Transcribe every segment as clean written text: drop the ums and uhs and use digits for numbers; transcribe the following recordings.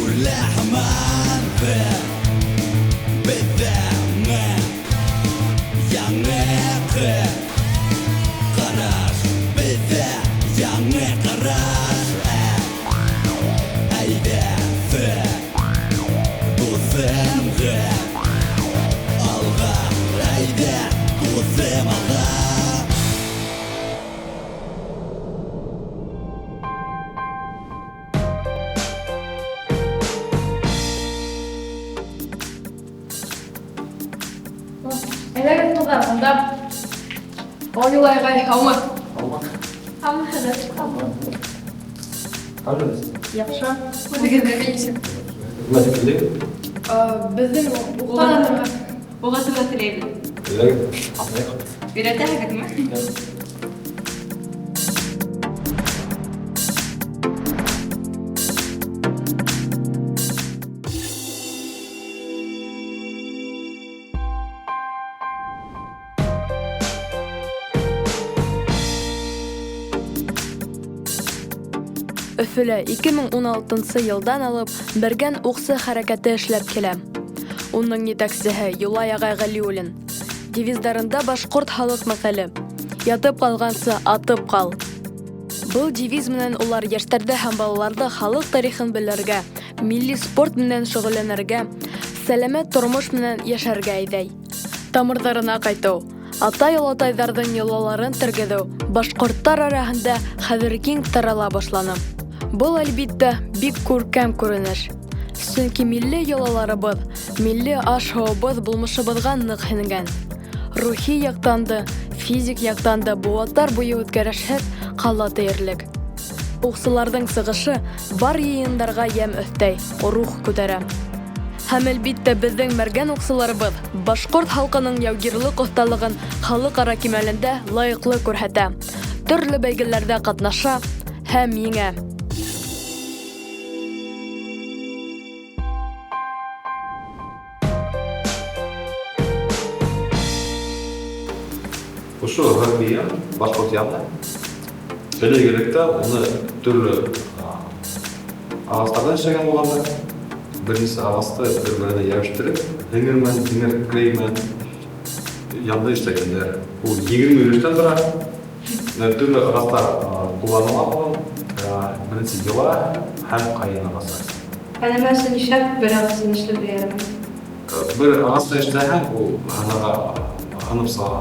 Ullahaman bedanga yange karash beda yange karash ayda bu zemge alga ayda bu zemga. Эләгет кызлар, монда Оюлайга һаумы. Һәммәһе Каждый. Яхшы. Үзегездә нисек? Мәдәкелек. Безнең уға тура теләйбез. Өйрәтәһегеҙме? Өфөлә 2016 елдан алып бергән уксы хәрәкәте эшләп килә. Уның етәкчеһе Юлай агай Галиуллин. Девиздарында башкорт халык мәкале: ятып калгансы атып кал. Был девиз менән улар яшьтәрдә һәм балаларда халык тарихын белергә, милли спорт менән шөгыльләнергә, сәламәт тормыш менән яшәргә әйдәй. Тамырдарына кайту, ата-олатайҙарҙың йолаларын тергеҙеү башҡорттар араһында хәҙер киң тарала башланы. Был, әлбиттә, бик күркәм күренеш. Сөнки милли йолаларыбыҙ, милли аш-һыуыбыҙ булмышыбыҙға ныҡ һеңгән. Рухи яҡтан да, физик яҡтан да быуаттар буйы үҙгәрешһеҙ ҡала тиерлек. Уҡсыларҙың сығышы бар йыйындарға йәм өҫтәй, рух күтәрә. Һәм, әлбиттә, беҙҙең мәргән уҡсыларыбыҙ башҡорт халҡының яугирлыҡ оҫталығын халыҡ-ара кимәлендә лайыҡлы күрһәтә, төрлө бәйгеләрҙә ҡатнаша һәм еңә. Ошо хәрбия башҡорт яғына элегерәктә уны төрлө ағастарҙан эшләгән булғанда, бернисә ағасты бер-беренә йәбештереп, һеңермен, һеңеркләймен, янда эшләгәндәр. Ул 20 өлөштән тора. Төрлө ағастар кулланыла булған. Беренсе йола һәм ҡайын ағасы. Мәсәлән, нишләп бер ағасын эшләп бирәм? Бер ағасты эшләһәң, ул һанаға һанып сала.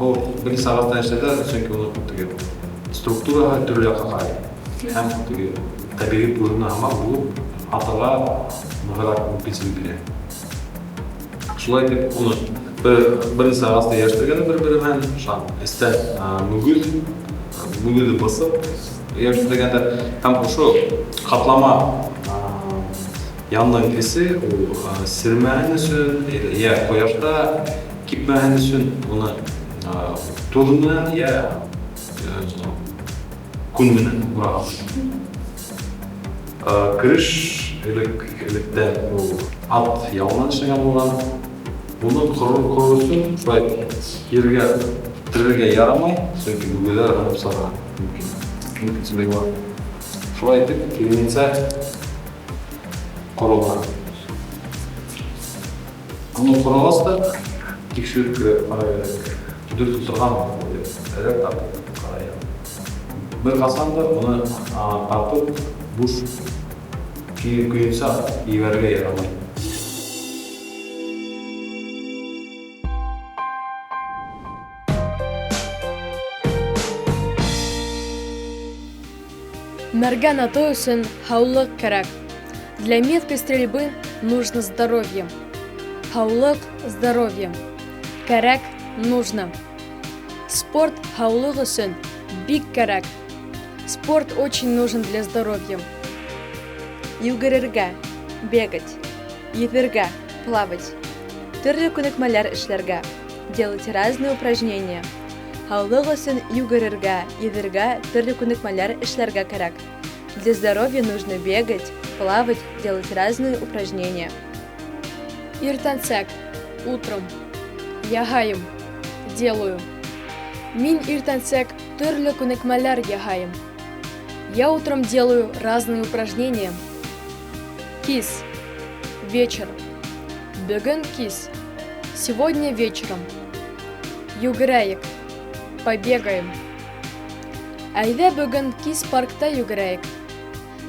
Бұл бернисә ағастан эшләгәндәр, чөнки уның структураһы төрлө яҡҡа ҡарай. Һәм табиғи бүлемне һаман булып, атала нығыраҡ принципы бирә. Шулай итеп, уны бернисә ағасты йәбештергәндә бер-бере менән, эстә мөгөҙҙө бысып йәбештергәндә, һәм ошо ҡаплама яндың эсе ул сермәһен өсөн, йә ҡояшта кипмәһен өсөн уны тоҙ менән, йә күн менән ураған. Кереш электә ат ялынан эшләгән булган. Уны ҡорор өсөн шулай ергә терергә ярамай, сөнки бүгеләр һанып сарыға мөмкинсезлеге бар. Шулай итеп, килгәнсә ҡоролған. Уны ҡоролғас тикшереп ҡарай, дөрөҫ торған элек тартып ҡарай. Бер ҡасан да уны тартып буш көйөнсә ебәрергә ярамай. Мәргән аты өсөн һаулыҡ кәрәк. Для меткой стрельбы нужно здоровье. Һаулыҡ, здоровье. Кәрәк, нужно. Спорт һаулыҡ өсөн бик кәрәк. Спорт очень нужен для здоровья. Йүгерергә, бегать. Йөҙөргә, плавать. Төрлө күнекмәләр эшләргә. Делать разные упражнения. Һаулыҡ өсөн йүгерергә, йөҙөргә, төрлө күнекмәләр эшләргә кәрәк. Для здоровья нужно бегать, плавать, делать разные упражнения. Иртәнсәк, утром. Яһайым, делаю. Мин иртәнсәк төрлө күнекмәләр яһайым. Я утром делаю разные упражнения. Кис. Вечер. Бүгін кис. Сегодня вечером. Югірәйік. Побегаем. Айда бүгін кис паркта югірәйік.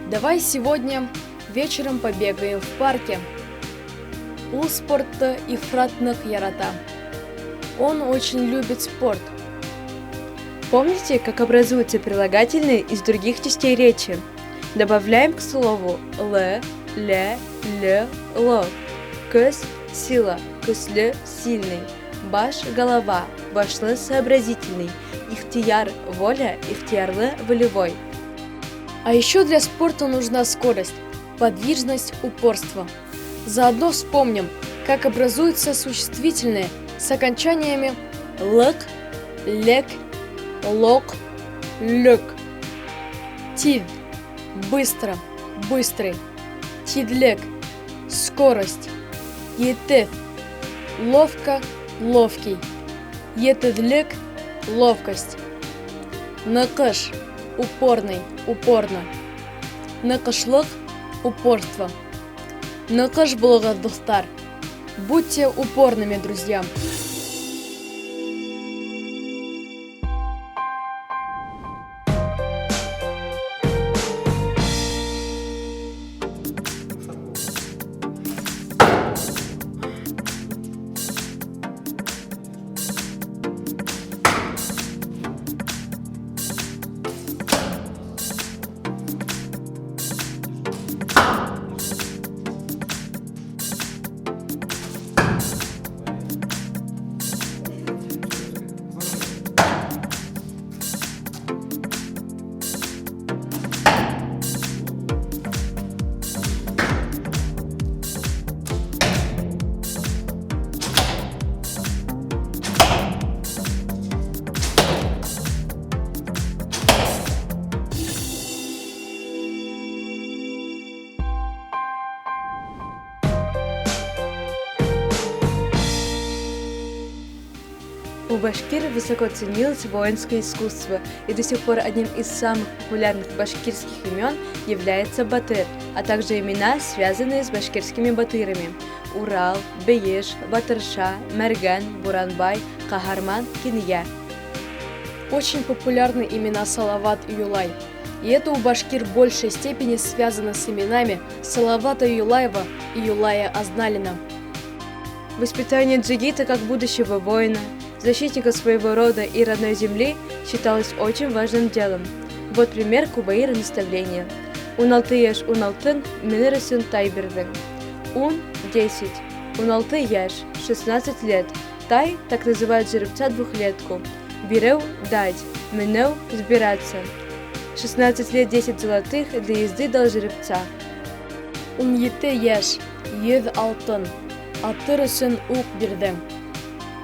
Давай сегодня вечером побегаем в парке. Ул спортты ифратных ярата. Он очень любит спорт. Помните, как образуются прилагательные из других частей речи? Добавляем к слову л, ле, ле, ло. Көз – сила, көслі – сильный. Баш – голова, башлы – сообразительный. Ихтияр – воля, ихтиярлы – волевой. А еще для спорта нужна скорость, подвижность, упорство. Заодно вспомним, как образуются существительные с окончаниями лык, лек, лок, лёк. Тид – быстро, быстрый. Тидлек – скорость. Етет – ловко, ловкий. Етедлек – ловкость. Ныкыш – упорный, упорно. Ныкышлык – упорство. Ныкыш булыгыз, достар. Будьте упорными, друзья. У башкир высоко ценилось воинское искусство, и до сих пор одним из самых популярных башкирских имен является Батыр, а также имена, связанные с башкирскими батырами – Урал, Бееш, Батырша, Мәргән, Буранбай, Кахарман, Кинья. Очень популярны имена Салават и Юлай. И это у башкир в большей степени связано с именами Салавата Юлаева и Юлая Азналина. Воспитание джигита как будущего воина, защитника своего рода и родной земли считалось очень важным делом. Вот пример Кубаира наставления. Уналты яш уналтын, минерасюн тайбердың. Ун – 10, уналты яш – 16 лет. Тай – так называют жеребца двухлетку. Бирeu – дать, минeu – сбираться. 16 лет 10 золотых для езды дал жеребца. 17 яш, 100 алтын. Атыр үшін ук бирдім.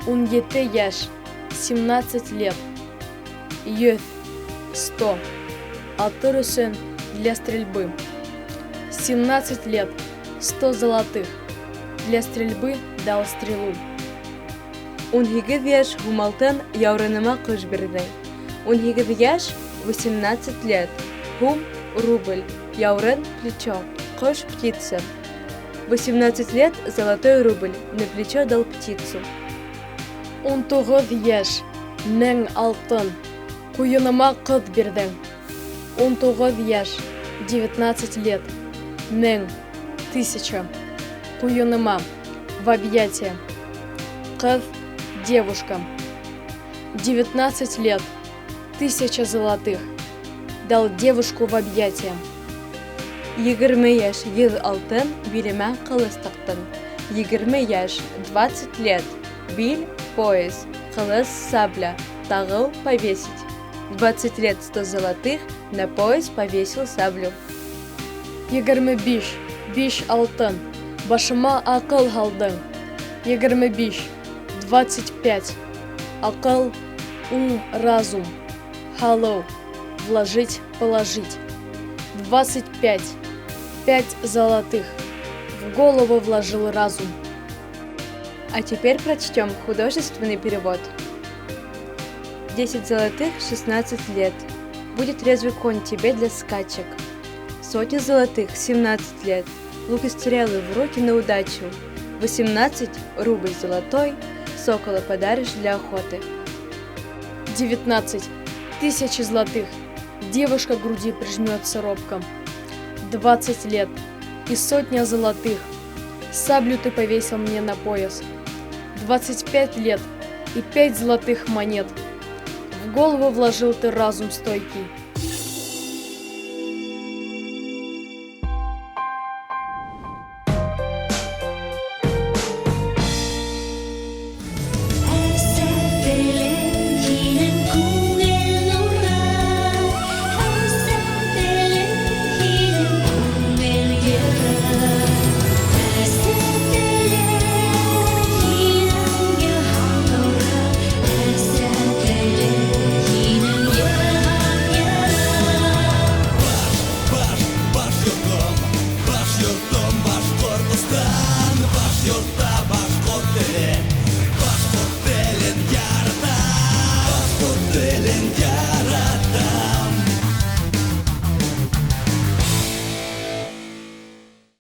17 яш, 17 лет. 100. Атыр үшін для стрельбы. 17 лет, 100 золотых. Для стрельбы дал стрелу. 18 яш гумалтын яурыныма кыш бирдең. 18 яш 18 лет. Гум рубль, яурын плечо, кыш птица. 18 лет золотой рубль, на плечо дал птицу. 19 яш, 1000 алтын. Куйыныма кыз бирдең. 19 яш, 19 лет. 1000, 1000. Куйыныма, в объятия. Кыз, девушка. 19 лет, 1000 золотых. Дал девушку в объятия. 20 яш 100 алтын, билемә кылыс тактың. 20 яш 20 лет. Биль пояс, кылыс сабля, тагыл повесить. 20 лет 100 золотых, на пояс повесил саблю. 25, 5 алтын. Башыма акыл алдың. 25, 25. Акыл, ум, разум. Халоу, вложить, положить. 25, 5 золотых. В голову вложил разум. А теперь прочтем художественный перевод. 10 золотых, 16 лет. Будет резвый конь тебе для скачек. 100 золотых, 17 лет. лук и стрелы в руки на удачу. 18 рубль золотой, сокола подаришь для охоты. 19 тысячи золотых, девушка к груди прижмется робко. 20 лет и 100 золотых, саблю ты повесил мне на пояс. 25 лет и 5 золотых монет, в голову вложил ты разум стойкий.